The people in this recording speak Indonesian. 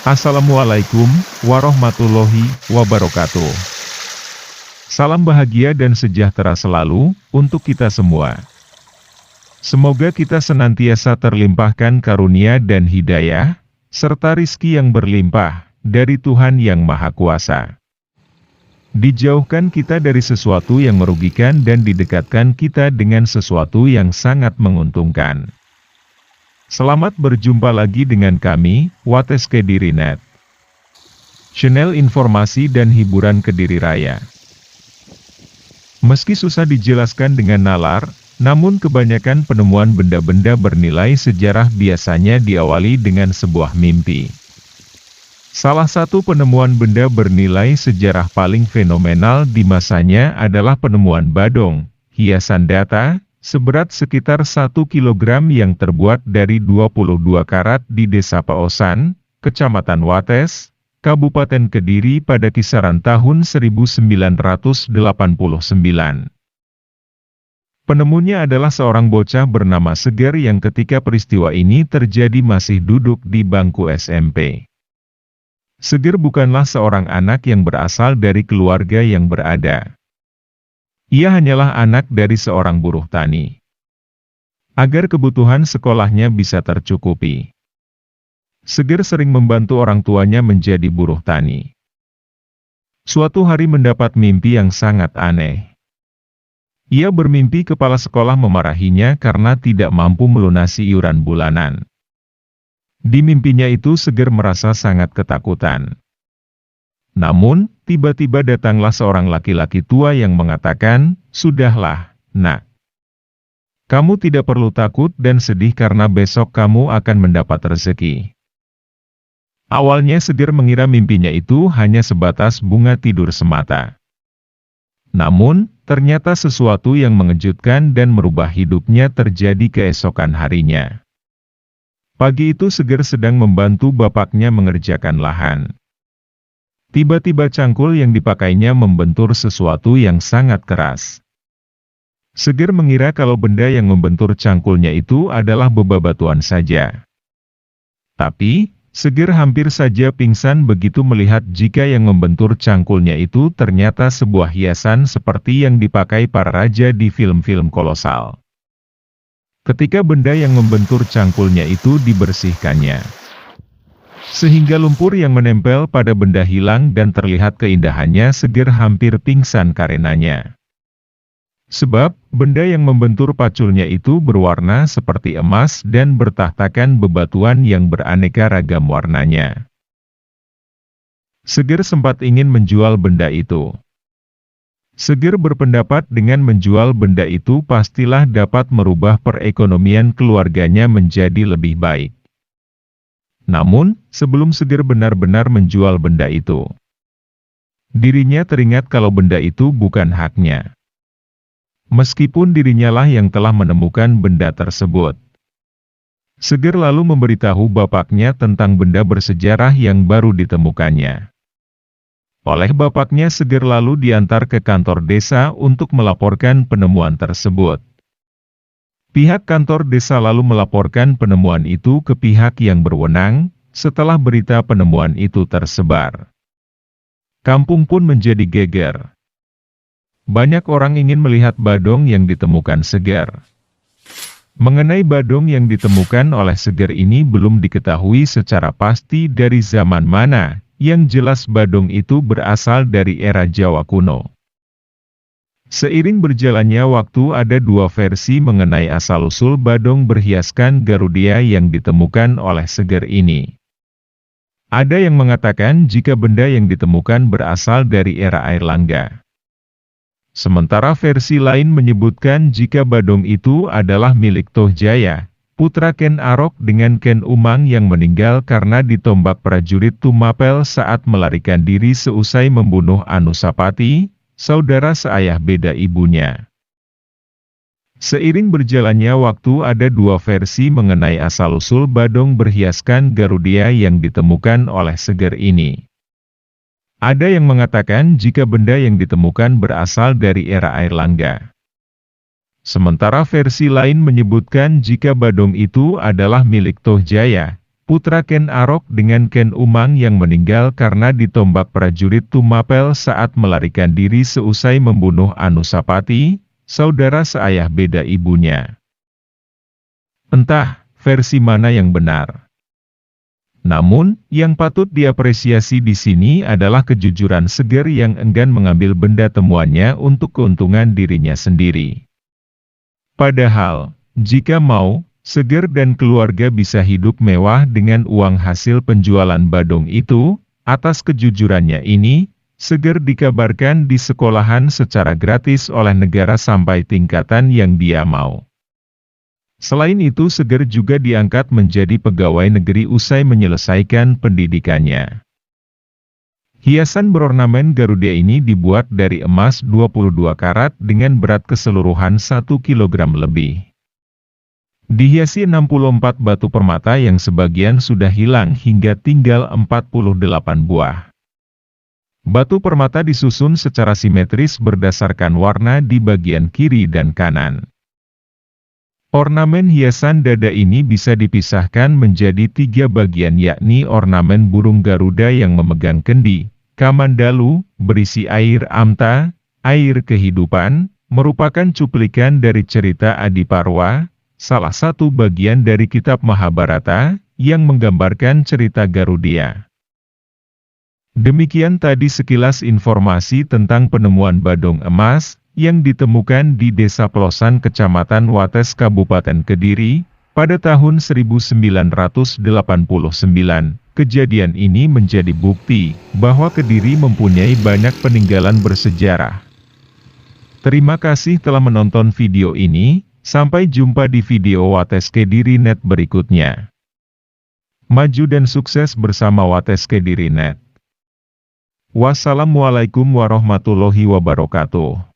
Assalamualaikum warahmatullahi wabarakatuh. Salam bahagia dan sejahtera selalu untuk kita semua. Semoga kita senantiasa terlimpahkan karunia dan hidayah, serta rizki yang berlimpah dari Tuhan Yang Maha Kuasa. Dijauhkan kita dari sesuatu yang merugikan dan didekatkan kita dengan sesuatu yang sangat menguntungkan. Selamat berjumpa lagi dengan kami, Wates Kediri.net, channel informasi dan hiburan Kediri Raya. Meski susah dijelaskan dengan nalar, namun kebanyakan penemuan benda-benda bernilai sejarah biasanya diawali dengan sebuah mimpi. Salah satu penemuan benda bernilai sejarah paling fenomenal di masanya adalah penemuan badong, hiasan data, seberat sekitar 1 kg yang terbuat dari 22 karat di Desa Paosan, Kecamatan Wates, Kabupaten Kediri pada kisaran tahun 1989. Penemunya adalah seorang bocah bernama Seger yang ketika peristiwa ini terjadi masih duduk di bangku SMP. Seger bukanlah seorang anak yang berasal dari keluarga yang berada. Ia hanyalah anak dari seorang buruh tani. Agar kebutuhan sekolahnya bisa tercukupi, Seger sering membantu orang tuanya menjadi buruh tani. Suatu hari mendapat mimpi yang sangat aneh. Ia bermimpi kepala sekolah memarahinya karena tidak mampu melunasi iuran bulanan. Di mimpinya itu Seger merasa sangat ketakutan. Namun, tiba-tiba datanglah seorang laki-laki tua yang mengatakan, "Sudahlah, nak. Kamu tidak perlu takut dan sedih karena besok kamu akan mendapat rezeki." Awalnya Seger mengira mimpinya itu hanya sebatas bunga tidur semata. Namun, ternyata sesuatu yang mengejutkan dan merubah hidupnya terjadi keesokan harinya. Pagi itu Seger sedang membantu bapaknya mengerjakan lahan. Tiba-tiba cangkul yang dipakainya membentur sesuatu yang sangat keras. Seger mengira kalau benda yang membentur cangkulnya itu adalah bebatuan saja. Tapi, Seger hampir saja pingsan begitu melihat jika yang membentur cangkulnya itu ternyata sebuah hiasan seperti yang dipakai para raja di film-film kolosal. Ketika benda yang membentur cangkulnya itu dibersihkannya, sehingga lumpur yang menempel pada benda hilang dan terlihat keindahannya, Seger hampir pingsan karenanya. Sebab, benda yang membentur paculnya itu berwarna seperti emas dan bertahtakan bebatuan yang beraneka ragam warnanya. Seger sempat ingin menjual benda itu. Seger berpendapat dengan menjual benda itu pastilah dapat merubah perekonomian keluarganya menjadi lebih baik. Namun, sebelum Seger benar-benar menjual benda itu, dirinya teringat kalau benda itu bukan haknya. Meskipun dirinya lah yang telah menemukan benda tersebut. Seger lalu memberitahu bapaknya tentang benda bersejarah yang baru ditemukannya. Oleh bapaknya Seger lalu diantar ke kantor desa untuk melaporkan penemuan tersebut. Pihak kantor desa lalu melaporkan penemuan itu ke pihak yang berwenang. Setelah berita penemuan itu tersebar, kampung pun menjadi geger. Banyak orang ingin melihat badong yang ditemukan Seger. Mengenai badong yang ditemukan oleh Seger ini belum diketahui secara pasti dari zaman mana, yang jelas badong itu berasal dari era Jawa kuno. Seiring berjalannya waktu ada dua versi mengenai asal-usul badong berhiaskan Garudia yang ditemukan oleh Seger ini. Ada yang mengatakan jika benda yang ditemukan berasal dari era Airlangga. Sementara versi lain menyebutkan jika badong itu adalah milik Toh Jaya, putra Ken Arok dengan Ken Umang yang meninggal karena ditombak prajurit Tumapel saat melarikan diri seusai membunuh Anusapati, saudara seayah beda ibunya. Seiring berjalannya waktu ada dua versi mengenai asal-usul badong berhiaskan Garudia yang ditemukan oleh Seger ini. Ada yang mengatakan jika benda yang ditemukan berasal dari era Airlangga. Sementara versi lain menyebutkan jika badong itu adalah milik Toh Jaya, putra Ken Arok dengan Ken Umang yang meninggal karena ditombak prajurit Tumapel saat melarikan diri seusai membunuh Anusapati, saudara seayah beda ibunya. Entah versi mana yang benar. Namun, yang patut diapresiasi di sini adalah kejujuran Seger yang enggan mengambil benda temuannya untuk keuntungan dirinya sendiri. Padahal, jika mau, Seger dan keluarga bisa hidup mewah dengan uang hasil penjualan badung itu. Atas kejujurannya ini, Seger dikabarkan di sekolahan secara gratis oleh negara sampai tingkatan yang dia mau. Selain itu Seger juga diangkat menjadi pegawai negeri usai menyelesaikan pendidikannya. Hiasan berornamen Garuda ini dibuat dari emas 22 karat dengan berat keseluruhan 1 kg lebih. Dihiasi 64 batu permata yang sebagian sudah hilang hingga tinggal 48 buah. Batu permata disusun secara simetris berdasarkan warna di bagian kiri dan kanan. Ornamen hiasan dada ini bisa dipisahkan menjadi 3 bagian yakni ornamen burung Garuda yang memegang kendi, kamandalu, berisi air amta, air kehidupan, merupakan cuplikan dari cerita Adiparwa, salah satu bagian dari kitab Mahabharata, yang menggambarkan cerita Garudia. Demikian tadi sekilas informasi tentang penemuan badung emas, yang ditemukan di Desa Pelosan Kecamatan Wates Kabupaten Kediri, pada tahun 1989. Kejadian ini menjadi bukti, bahwa Kediri mempunyai banyak peninggalan bersejarah. Terima kasih telah menonton video ini, sampai jumpa di video Wates Kediri Net berikutnya. Maju dan sukses bersama Wates Kediri Net. Wassalamualaikum warahmatullahi wabarakatuh.